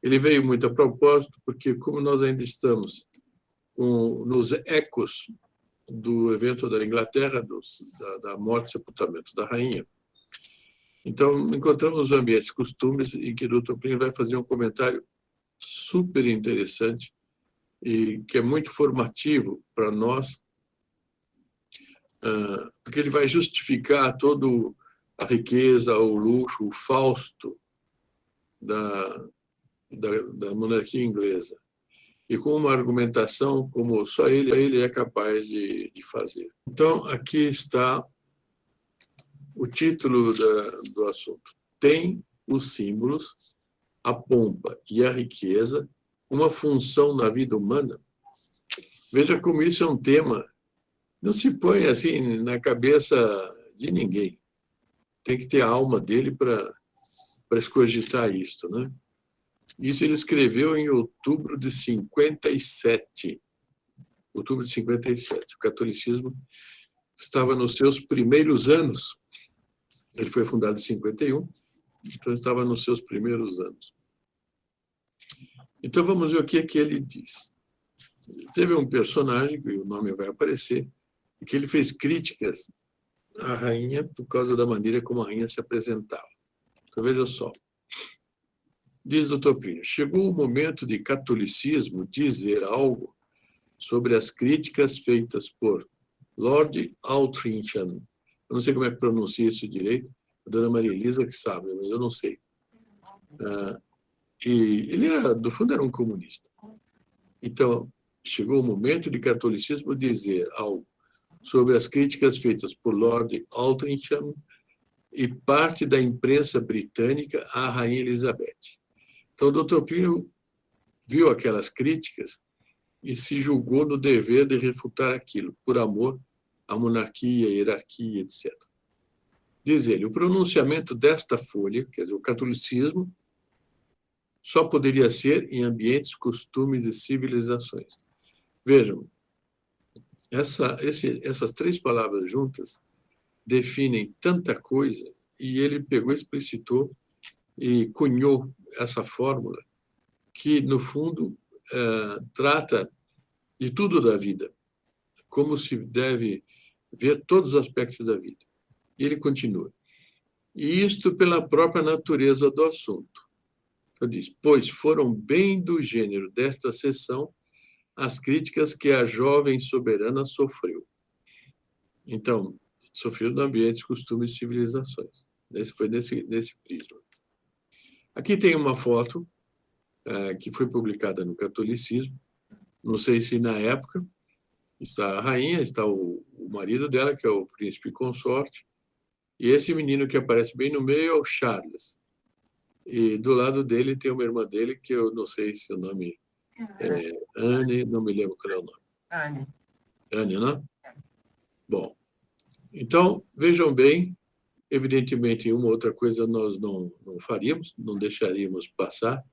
Ele veio muito a propósito, porque como nós ainda estamos nos ecos do evento da Inglaterra, da morte e sepultamento da rainha, então encontramos ambientes, costumes, em que o Dr. Plínio vai fazer um comentário super interessante e que é muito formativo para nós, porque ele vai justificar toda a riqueza, o luxo, o Fausto da monarquia inglesa, e com uma argumentação como só ele é capaz de fazer. Então, aqui está o título do assunto. Tem os símbolos, a pompa e a riqueza uma função na vida humana? Veja como isso é um tema, não se põe assim na cabeça de ninguém. Tem que ter a alma dele para escogitar isto, né? Isso ele escreveu em outubro de 57. Outubro de 57. O catolicismo estava nos seus primeiros anos. Ele foi fundado em 51, então estava nos seus primeiros anos. Então vamos ver o que é que ele diz. Teve um personagem, que o nome vai aparecer, que ele fez críticas à rainha por causa da maneira como a rainha se apresentava. Então veja só. Diz o Dr. Plínio, chegou o momento de catolicismo dizer algo sobre as críticas feitas por Lord Altrincham. Eu não sei como é que pronuncia isso direito, a dona Maria Elisa que sabe, mas eu não sei. E ele, do fundo, era um comunista. Então, chegou o momento de catolicismo dizer algo sobre as críticas feitas por Lord Altrincham e parte da imprensa britânica à Rainha Elizabeth. Então, o Dr. Plínio viu aquelas críticas e se julgou no dever de refutar aquilo, por amor à monarquia, à hierarquia, etc. Diz ele, o pronunciamento desta folha, quer dizer, o catolicismo, só poderia ser em ambientes, costumes e civilizações. Vejam, essas três palavras juntas definem tanta coisa, e ele pegou, explicitou e cunhou essa fórmula que, no fundo, trata de tudo da vida, como se deve ver todos os aspectos da vida. E ele continua. E isto pela própria natureza do assunto. Eu disse, pois foram bem do gênero desta sessão as críticas que a jovem soberana sofreu. Então, sofreu no ambiente, costumes e civilizações. Foi nesse prisma. Aqui tem uma foto que foi publicada no Catolicismo. Não sei se na época está a rainha, está o marido dela, que é o príncipe consorte, e esse menino que aparece bem no meio é o Charles. E do lado dele tem uma irmã dele, que eu não sei se o nome é Anne, não me lembro qual é o nome. Anne. Anne, não? Bom, então, vejam bem, evidentemente, uma outra coisa nós não faríamos, não deixaríamos passar,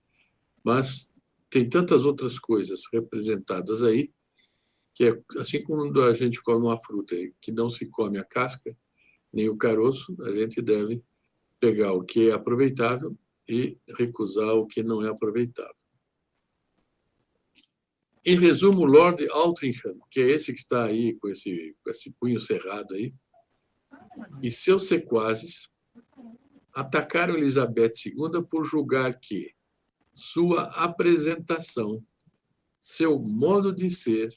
mas tem tantas outras coisas representadas aí, que é assim como a gente come uma fruta que não se come a casca, nem o caroço, a gente deve pegar o que é aproveitável e recusar o que não é aproveitável. Em resumo, Lord Altrincham, que é esse que está aí com esse punho cerrado aí, e seus sequazes atacaram Elizabeth II por julgar que sua apresentação, seu modo de ser,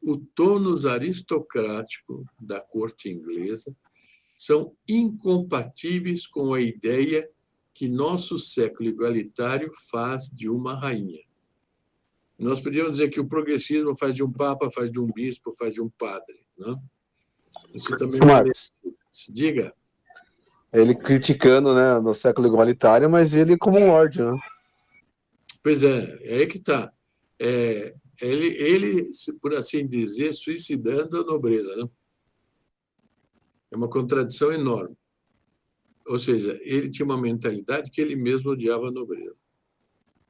o tônus aristocrático da corte inglesa são incompatíveis com a ideia que nosso século igualitário faz de uma rainha. Nós podíamos dizer que o progressismo faz de um papa, faz de um bispo, faz de um padre, né? Isso também se diga. Ele criticando, né, no século igualitário, mas ele como um lorde, né? Pois é aí que está. Ele, por assim dizer, suicidando a nobreza, né? É uma contradição enorme. Ou seja, ele tinha uma mentalidade que ele mesmo odiava a nobreza.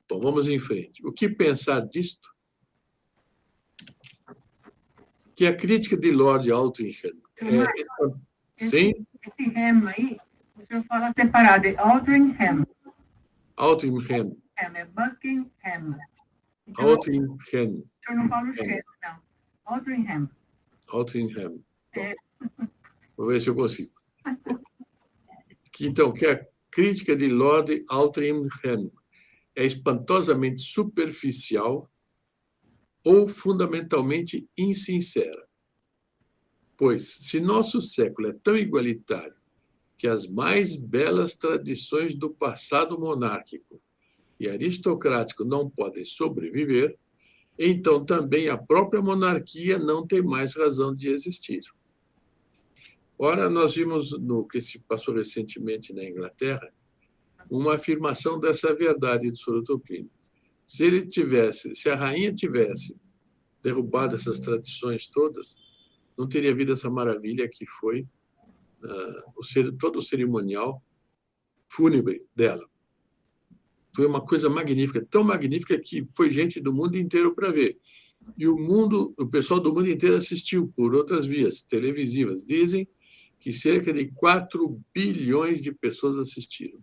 Bom, vamos em frente. O que pensar disto? Que a crítica de Lord Altrincham... Sim? Esse Ham aí, o senhor fala separado, é Altrincham. Altrincham. É Buckingham. Então, Altrincham. eu não falo chefe, não. Altrincham. Altrincham. É. Vou ver se eu consigo. Então, que a crítica de Lord Altrincham é espantosamente superficial ou fundamentalmente insincera. Pois, se nosso século é tão igualitário que as mais belas tradições do passado monárquico e aristocrático não podem sobreviver, então também a própria monarquia não tem mais razão de existir. Ora, nós vimos no que se passou recentemente na Inglaterra uma afirmação dessa verdade de Sorotoplínio. Se a rainha tivesse derrubado essas tradições todas, não teria havido essa maravilha que foi todo o cerimonial fúnebre dela. Foi uma coisa magnífica, tão magnífica que foi gente do mundo inteiro para ver. E o pessoal do mundo inteiro assistiu por outras vias televisivas. Dizem que cerca de 4 bilhões de pessoas assistiram.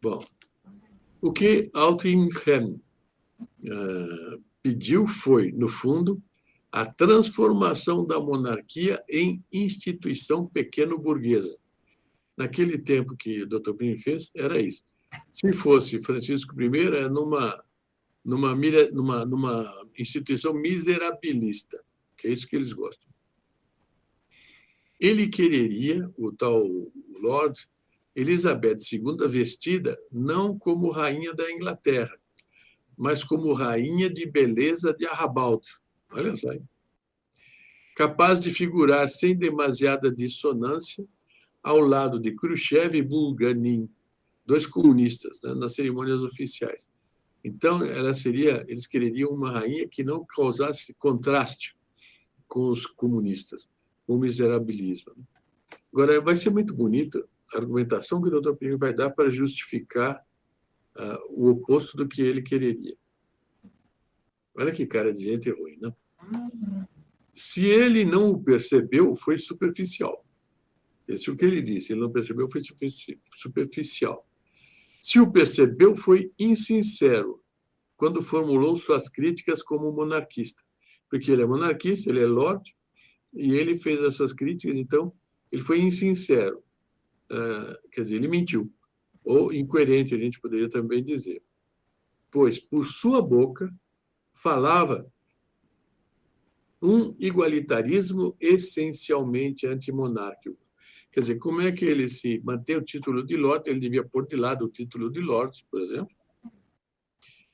Bom, o que Altrincham pediu foi, no fundo, a transformação da monarquia em instituição pequeno-burguesa. Naquele tempo que o Dr. Plínio fez, era isso. Se fosse Francisco I, era numa instituição miserabilista, que é isso que eles gostam. Ele quereria, o tal Lord, Elizabeth II vestida não como rainha da Inglaterra, mas como rainha de beleza de arrabaldo. Olha só. Hein? Capaz de figurar sem demasiada dissonância ao lado de Khrushchev e Bulganin, 2 comunistas, né, nas cerimônias oficiais. Então, eles queriam uma rainha que não causasse contraste com os comunistas, com o miserabilismo. Agora, vai ser muito bonita a argumentação que o Dr. Plínio vai dar para justificar o oposto do que ele quereria. Olha que cara de gente ruim, né? Se ele não o percebeu, foi superficial. Esse é o que ele disse. Ele não percebeu, foi superficial. Se o percebeu, foi insincero quando formulou suas críticas como monarquista. Porque ele é monarquista, ele é lord, e ele fez essas críticas, então ele foi insincero. Quer dizer, ele mentiu. Ou incoerente, a gente poderia também dizer. Pois, por sua boca, falava um igualitarismo essencialmente antimonárquico. Quer dizer, como é que ele se mantém o título de Lorde? Ele devia pôr de lado o título de Lorde, por exemplo,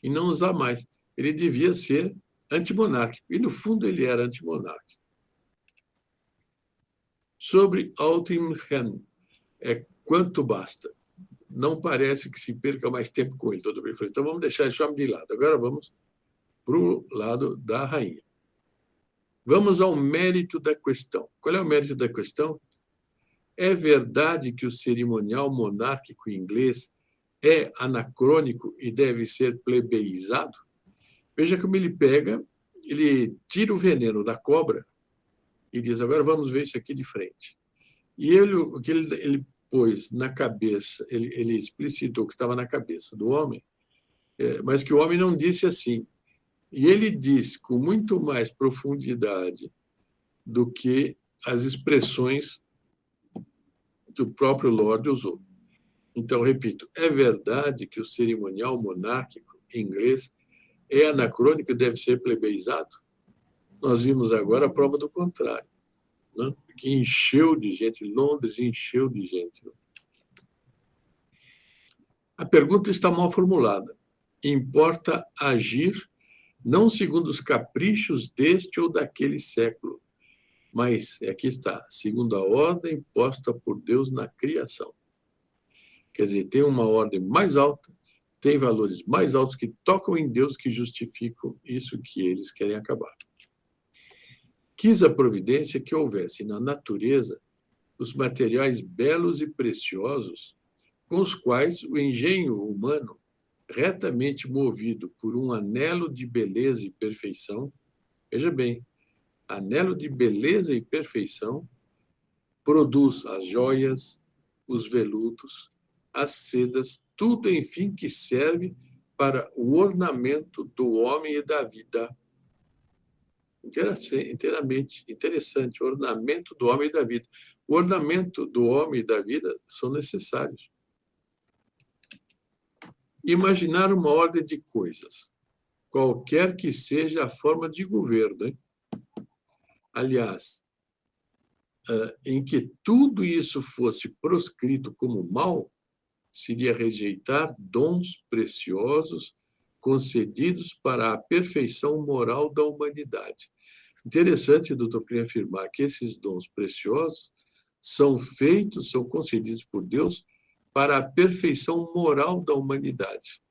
e não usar mais. Ele devia ser antimonárquico. E, no fundo, ele era antimonárquico. Sobre Altrincham, quanto basta. Não parece que se perca mais tempo com ele. Todo bem. Então, vamos deixar esse homem de lado. Agora vamos para o lado da rainha. Vamos ao mérito da questão. Qual é o mérito da questão? É verdade que o cerimonial monárquico inglês é anacrônico e deve ser plebeizado? Veja como ele tira o veneno da cobra e diz, agora vamos ver isso aqui de frente. E o que ele pôs na cabeça, ele explicitou o que estava na cabeça do homem, mas que o homem não disse assim. E ele diz com muito mais profundidade do que as expressões que o próprio Lorde usou. Então, repito, é verdade que o cerimonial monárquico inglês é anacrônico e deve ser plebeizado? Nós vimos agora a prova do contrário, né? Que encheu de gente, Londres encheu de gente. Né? A pergunta está mal formulada. Importa agir não segundo os caprichos deste ou daquele século, mas, aqui está, segundo a ordem posta por Deus na criação. Quer dizer, tem uma ordem mais alta, tem valores mais altos que tocam em Deus, que justificam isso que eles querem acabar. Quis a providência que houvesse na natureza os materiais belos e preciosos com os quais o engenho humano, retamente movido por um anelo de beleza e perfeição, veja bem, anelo de beleza e perfeição, produz as joias, os veludos, as sedas, tudo, enfim, que serve para o ornamento do homem e da vida. Interessante, ornamento do homem e da vida. O ornamento do homem e da vida são necessários. Imaginar uma ordem de coisas, qualquer que seja a forma de governo, hein? Aliás, em que tudo isso fosse proscrito como mal, seria rejeitar dons preciosos concedidos para a perfeição moral da humanidade. Interessante, doutor Plínio, afirmar que esses dons preciosos são concedidos por Deus para a perfeição moral da humanidade.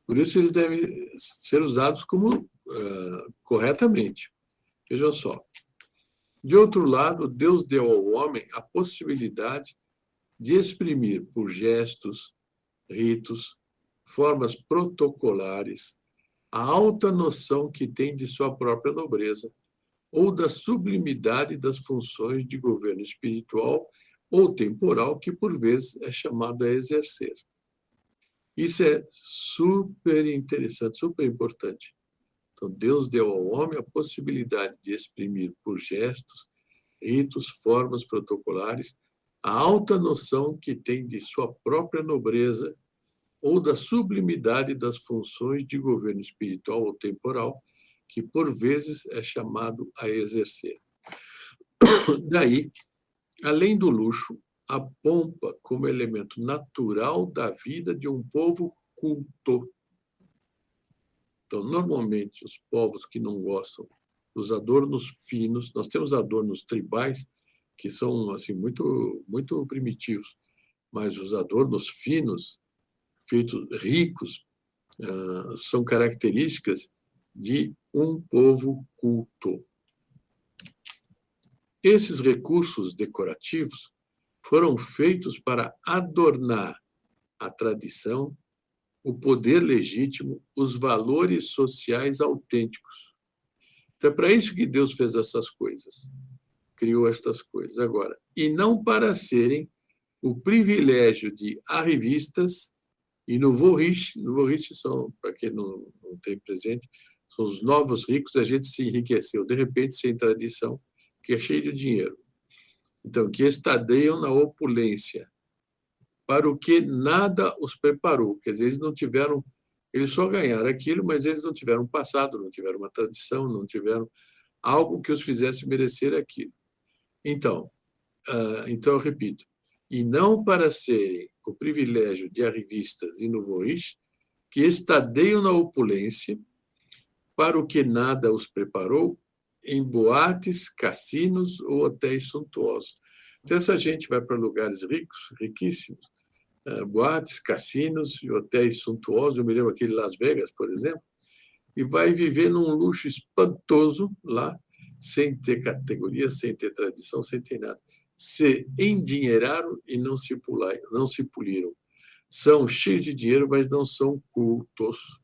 Por isso, eles devem ser usados corretamente. Vejam só. De outro lado, Deus deu ao homem a possibilidade de exprimir por gestos, ritos, formas protocolares, a alta noção que tem de sua própria nobreza ou da sublimidade das funções de governo espiritual ou temporal que, por vezes, é chamado a exercer. Isso é super interessante, super importante. Então, Deus deu ao homem a possibilidade de exprimir por gestos, ritos, formas protocolares, a alta noção que tem de sua própria nobreza ou da sublimidade das funções de governo espiritual ou temporal, que, por vezes, é chamado a exercer. Daí, além do luxo, a pompa como elemento natural da vida de um povo culto. Então, normalmente, os povos que não gostam dos adornos finos, nós temos adornos tribais, que são assim muito, muito primitivos, mas os adornos finos, feitos ricos, são características de um povo culto. Esses recursos decorativos foram feitos para adornar a tradição, o poder legítimo, os valores sociais autênticos. Então, é para isso que Deus fez essas coisas, criou estas coisas. Agora, e não para serem o privilégio de arrivistas e nouveau riche são, para quem não tem presente, são os novos ricos, a gente se enriqueceu, de repente, sem tradição, que é cheio de dinheiro. Então, que estadeiam na opulência, para o que nada os preparou. Quer dizer, eles só ganharam aquilo, mas eles não tiveram passado, não tiveram uma tradição, não tiveram algo que os fizesse merecer aquilo. Então, eu repito, e não para serem o privilégio de arrivistas e nouveau riche, que estadeiam na opulência, para o que nada os preparou, em boates, cassinos ou hotéis suntuosos. Então, essa gente vai para lugares ricos, riquíssimos, boates, cassinos e hotéis suntuosos, eu me lembro aquele Las Vegas, por exemplo, e vai viver num luxo espantoso lá, sem ter categoria, sem ter tradição, sem ter nada. Se endinheiraram e não se puliram. São cheios de dinheiro, mas não são cultos.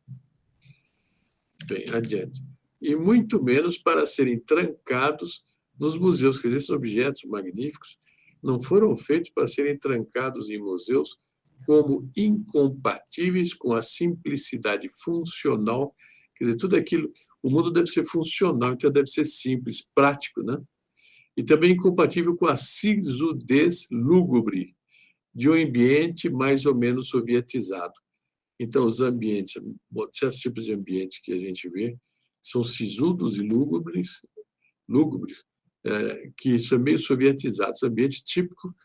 Bem, adiante. E muito menos para serem trancados nos museus. Quer dizer, esses objetos magníficos não foram feitos para serem trancados em museus como incompatíveis com a simplicidade funcional. Quer dizer, tudo aquilo, o mundo deve ser funcional, então deve ser simples, prático, né? E também incompatível com a sisudez lúgubre de um ambiente mais ou menos sovietizado. Então, os ambientes, certos tipos de ambientes que a gente vê, são sisudos e lúgubres, que são meio sovietizados, ambiente típico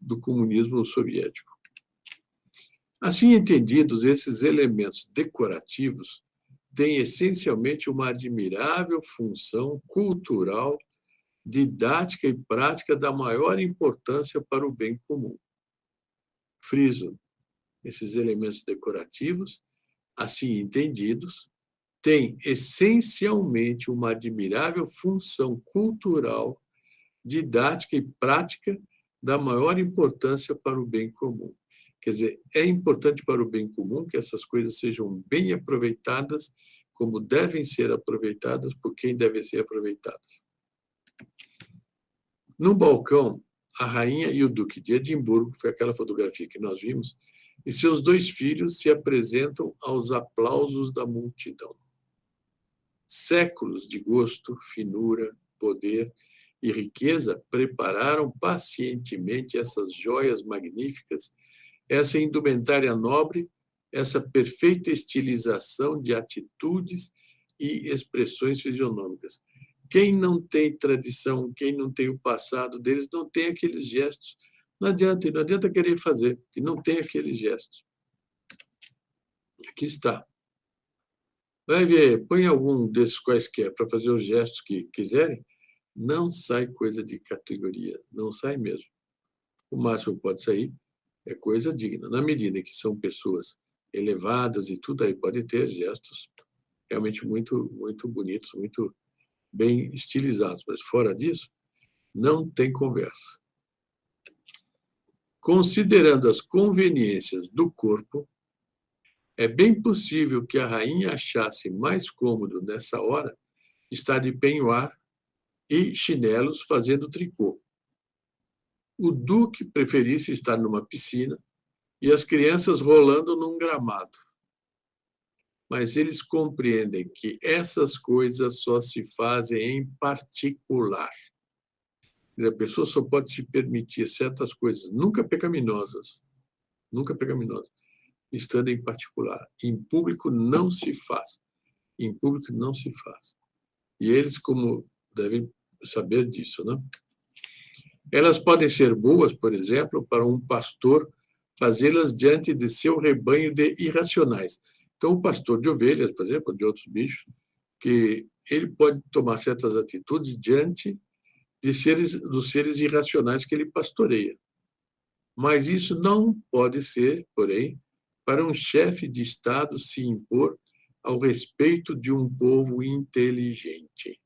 do comunismo soviético. Assim entendidos, esses elementos decorativos têm essencialmente uma admirável função cultural, didática e prática da maior importância para o bem comum. Friso, esses elementos decorativos, assim entendidos, têm essencialmente uma admirável função cultural, didática e prática da maior importância para o bem comum. Quer dizer, é importante para o bem comum que essas coisas sejam bem aproveitadas, como devem ser aproveitadas por quem deve ser aproveitadas. No balcão, a rainha e o duque de Edimburgo, foi aquela fotografia que nós vimos, e seus 2 filhos se apresentam aos aplausos da multidão. Séculos de gosto, finura, poder e riqueza prepararam pacientemente essas joias magníficas, essa indumentária nobre, essa perfeita estilização de atitudes e expressões fisionômicas. Quem não tem tradição, quem não tem o passado deles, não tem aqueles gestos. Não adianta querer fazer, que não tem aqueles gestos. Aqui está. Vai ver, põe algum desses quaisquer para fazer os gestos que quiserem, não sai coisa de categoria, não sai mesmo. O máximo que pode sair é coisa digna. Na medida em que são pessoas elevadas e tudo, aí pode ter gestos realmente muito, muito bonitos, muito bem estilizados. Mas fora disso, não tem conversa. Considerando as conveniências do corpo, é bem possível que a rainha achasse mais cômodo nessa hora estar de penhoar e chinelos fazendo tricô. O duque preferisse estar numa piscina e as crianças rolando num gramado. Mas eles compreendem que essas coisas só se fazem em particular. A pessoa só pode se permitir certas coisas, nunca pecaminosas, estando em particular. Em público não se faz. Em público não se faz. E eles, como devem saber disso, né? Elas podem ser boas, por exemplo, para um pastor fazê-las diante de seu rebanho de irracionais. Então, o pastor de ovelhas, por exemplo, de outros bichos, que ele pode tomar certas atitudes diante dos seres irracionais que ele pastoreia. Mas isso não pode ser, porém, para um chefe de Estado se impor ao respeito de um povo inteligente.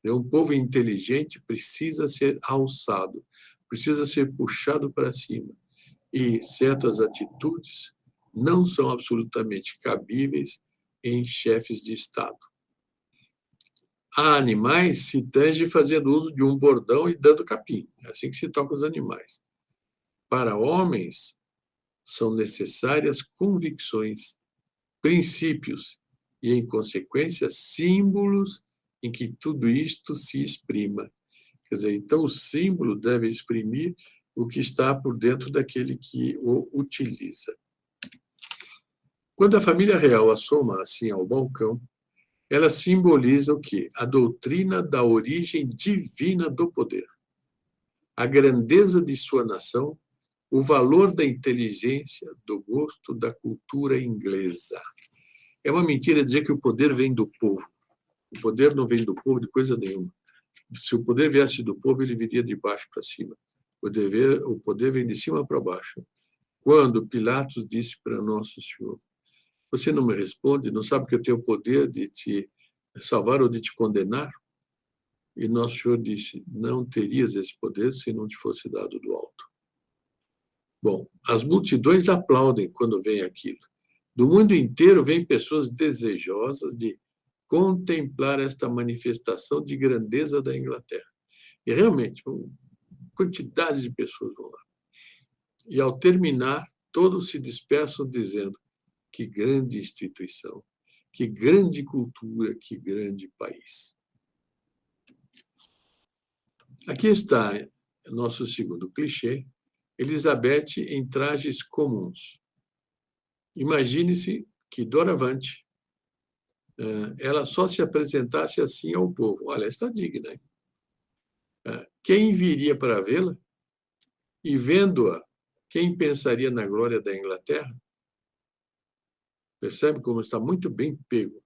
Um povo inteligente precisa ser alçado, precisa ser puxado para cima. E certas atitudes não são absolutamente cabíveis em chefes de Estado. Há animais se tange fazendo uso de um bordão e dando capim. É assim que se toca os animais. Para homens, são necessárias convicções, princípios e, em consequência, símbolos em que tudo isto se exprima. Quer dizer, então o símbolo deve exprimir o que está por dentro daquele que o utiliza. Quando a família real assoma assim ao balcão, ela simboliza o quê? A doutrina da origem divina do poder, a grandeza de sua nação, o valor da inteligência, do gosto, da cultura inglesa. É uma mentira dizer que o poder vem do povo. O poder não vem do povo de coisa nenhuma. Se o poder viesse do povo, ele viria de baixo para cima. O poder vem de cima para baixo. Quando Pilatos disse para Nosso Senhor: você não me responde, não sabe que eu tenho o poder de te salvar ou de te condenar? E Nosso Senhor disse: não terias esse poder se não te fosse dado do alto. Bom, as multidões aplaudem quando vem aquilo. Do mundo inteiro vêm pessoas desejosas de contemplar esta manifestação de grandeza da Inglaterra. E realmente, quantidades de pessoas vão lá. E ao terminar, todos se dispersam dizendo: que grande instituição, que grande cultura, que grande país. Aqui está nosso segundo clichê: Elizabeth em trajes comuns. Imagine-se que, doravante, ela só se apresentasse assim ao povo. Olha, está digna. Hein? Quem viria para vê-la? E, vendo-a, quem pensaria na glória da Inglaterra? Percebe como está muito bem pego.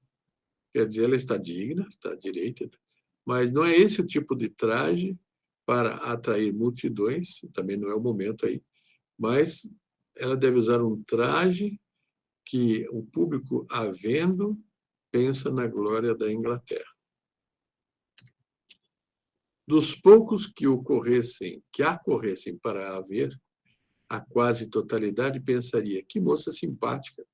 Quer dizer, ela está digna, está direita, mas não é esse tipo de traje para atrair multidões, também não é o momento aí, mas ela deve usar um traje que o público, a vendo, pensa na glória da Inglaterra. Dos poucos que acorressem para a ver, a quase totalidade pensaria: que moça simpática.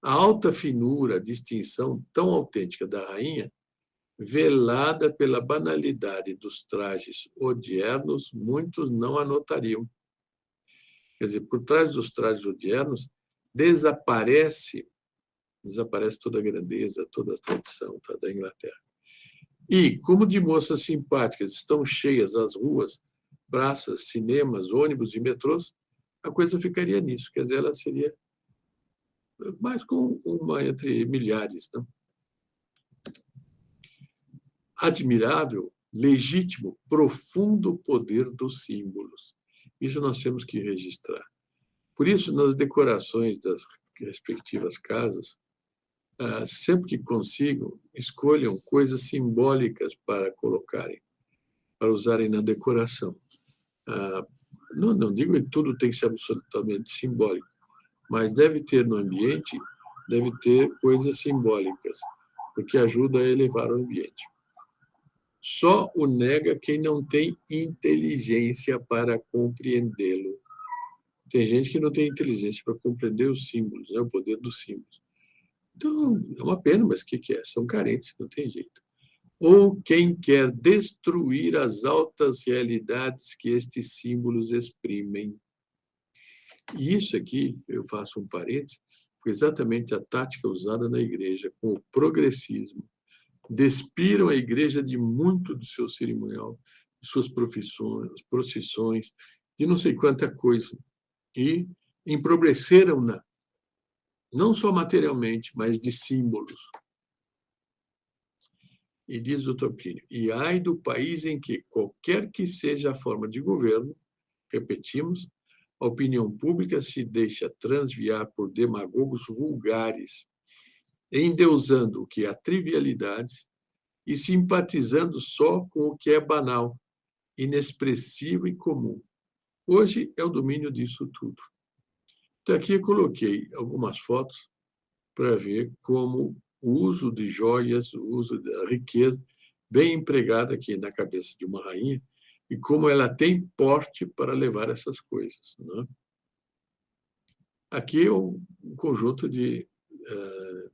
A alta finura, a distinção tão autêntica da rainha velada pela banalidade dos trajes odiernos, muitos não a notariam. Quer dizer, por trás dos trajes odiernos, desaparece toda a grandeza, toda a tradição da Inglaterra. E, como de moças simpáticas estão cheias as ruas, praças, cinemas, ônibus e metrôs, a coisa ficaria nisso. Quer dizer, ela seria mais com uma entre milhares. Não? Admirável, legítimo, profundo poder dos símbolos. Isso nós temos que registrar. Por isso, nas decorações das respectivas casas, sempre que consigam, escolham coisas simbólicas para colocarem, para usarem na decoração. Não digo que tudo tem que ser absolutamente simbólico, mas deve ter no ambiente, deve ter coisas simbólicas, porque ajuda a elevar o ambiente. Só o nega quem não tem inteligência para compreendê-lo. Tem gente que não tem inteligência para compreender os símbolos, né? O poder dos símbolos. Então, é uma pena, mas o que é? São carentes, não tem jeito. Ou quem quer destruir as altas realidades que estes símbolos exprimem. E isso aqui, eu faço um parênteses, foi exatamente a tática usada na igreja com o progressismo. Despiram a igreja de muito do seu cerimonial, de suas procissões, de não sei quanta coisa. E empobreceram-na, não só materialmente, mas de símbolos. E diz o Topínio, e ai do país em que, qualquer que seja a forma de governo, repetimos, a opinião pública se deixa transviar por demagogos vulgares, endeusando o que é a trivialidade e simpatizando só com o que é banal, inexpressivo e comum. Hoje é o domínio disso tudo. Então, aqui eu coloquei algumas fotos para ver como o uso de joias, o uso da riqueza, bem empregado aqui na cabeça de uma rainha, e como ela tem porte para levar essas coisas. Né? Aqui é um conjunto de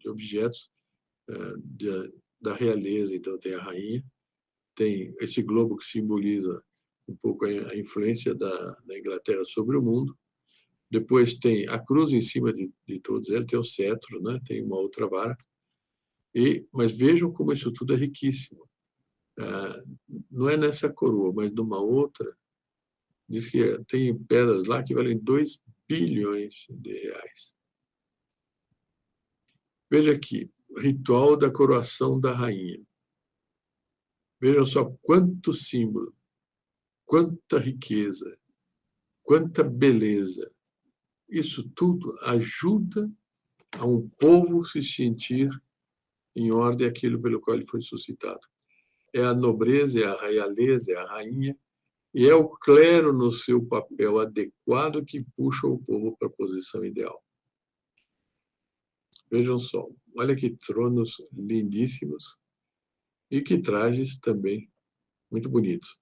objetos da realeza. Então, tem a rainha, tem esse globo que simboliza um pouco a influência da Inglaterra sobre o mundo. Depois tem a cruz em cima de todos eles, tem o cetro, né? Tem uma outra vara. Mas vejam como isso tudo é riquíssimo. Não é nessa coroa, mas numa outra, diz que tem pedras lá que valem 2 bilhões de reais. Veja aqui, ritual da coroação da rainha. Vejam só quanto símbolo, quanta riqueza, quanta beleza. Isso tudo ajuda a um povo se sentir em ordem aquilo pelo qual ele foi suscitado. É a nobreza, é a realeza, é a rainha, e é o clero no seu papel adequado que puxa o povo para a posição ideal. Vejam só, olha que tronos lindíssimos e que trajes também muito bonitos.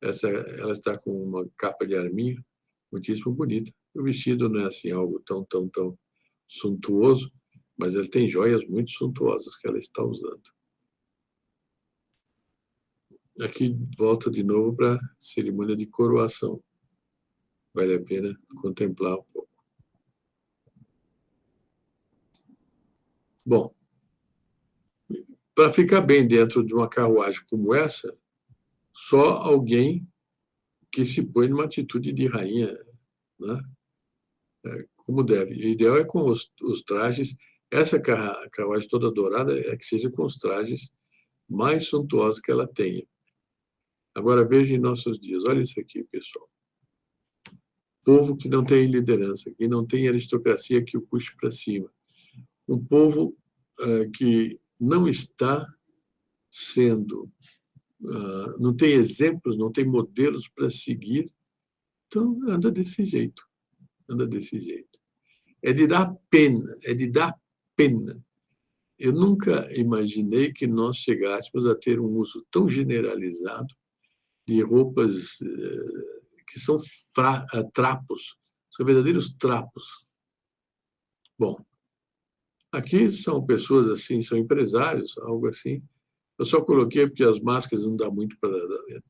Ela está com uma capa de arminho muitíssimo bonita. O vestido não é assim algo tão suntuoso, mas ele tem joias muito suntuosas que ela está usando. Aqui volta de novo para a cerimônia de coroação. Vale a pena contemplar um pouco. Bom, para ficar bem dentro de uma carruagem como essa, só alguém que se põe numa atitude de rainha, né? Como deve. O ideal é com os trajes. Essa carruagem toda dourada é que seja com os trajes mais suntuosos que ela tenha. Agora, veja em nossos dias. Olha isso aqui, pessoal. Povo que não tem liderança, que não tem aristocracia que o puxe para cima. Um povo que não está sendo... não tem exemplos, não tem modelos para seguir. Então, anda desse jeito. Anda desse jeito. É de dar pena, é de dar pena. Eu nunca imaginei que nós chegássemos a ter um uso tão generalizado de roupas que são trapos, são verdadeiros trapos. Bom, aqui são pessoas assim, são empresários, algo assim, Eu só coloquei porque as máscaras não dá muito para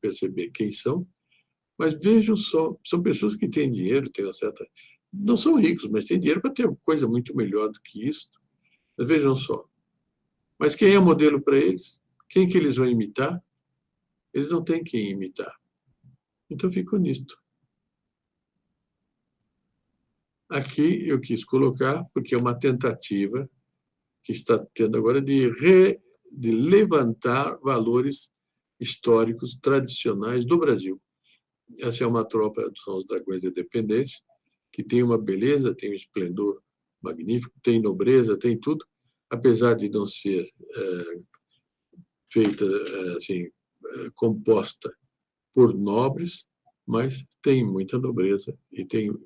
perceber quem são, mas vejam só, são pessoas que têm dinheiro, têm uma certa... Não são ricos, mas têm dinheiro para ter coisa muito melhor do que isso. Mas vejam só. Mas quem é modelo para eles? Quem que eles vão imitar? Eles não têm quem imitar. Então, fico nisto. Aqui eu quis colocar, porque é uma tentativa que está tendo agora de levantar valores históricos tradicionais do Brasil. Essa é uma tropa, são os Dragões da Independência, que tem uma beleza, tem um esplendor magnífico, tem nobreza, tem tudo, apesar de não ser feita, assim, composta por nobres, mas tem muita nobreza e tem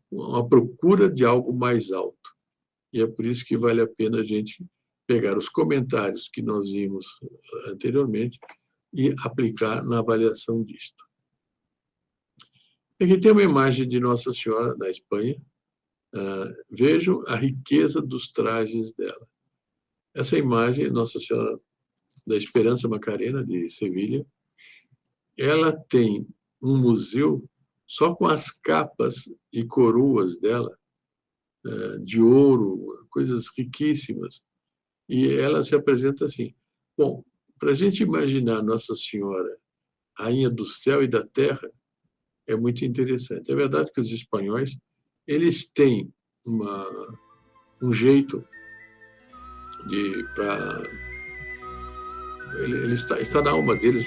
uma procura de algo mais alto. E é por isso que vale a pena a gente pegar os comentários que nós vimos anteriormente e aplicar na avaliação disto. Aqui tem uma imagem de Nossa Senhora na Espanha. Vejam a riqueza dos trajes dela. Essa imagem, Nossa Senhora da Esperança Macarena, de Sevilha, ela tem um museu só com as capas e coroas dela, de ouro, coisas riquíssimas. E ela se apresenta assim. Bom, para a gente imaginar Nossa Senhora, rainha do céu e da terra, é muito interessante. É verdade que os espanhóis, eles têm um jeito ele está na alma deles,